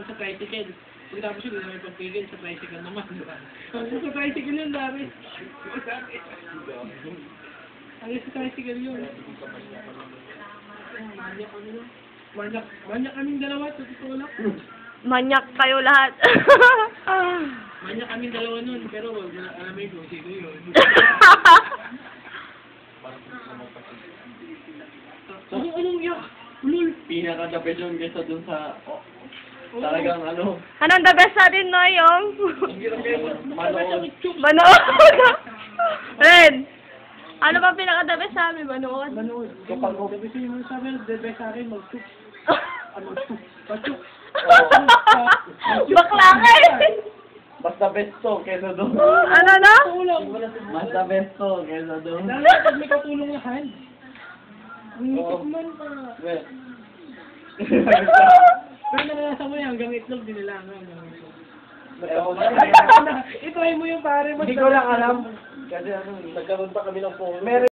sa tricycle. Pagkatapos yun, may pagpigil sa tricycle naman, di ba? Sa tricycle yun, dami. Ang sa tricycle yun. Manyak kaming dalawa, totoo lang. Manyak kayo lahat. Manyak kaming dalawa nun, pero alam mo yun, sino yun. Anong yak? Ulul! Pinaka-the best yun kesa dun sa... talagang ano... Anong the best natin, no, yung? Manood. Manood! Red! Ano ba pinaka-the best sa amin? Manood? Manood. Kapag mo... Sabi siya yung sabi, the best sa akin, mag-tuk. Mag-tuk. Mag-tuk. Bakla ka eh! Basta best to kesa dun. Ano na? Basta best to kesa dun. Lalo na pag may katulong na hand. Ang Oo. ikot man pa. Well. Pero naranasan mo yan, hanggang itlog din nila. Hanggang itlog. Ewan ko na. I-try mo yung pare. Hindi ko lang alam. Kasi ano, nagkaroon pa kami ng phone.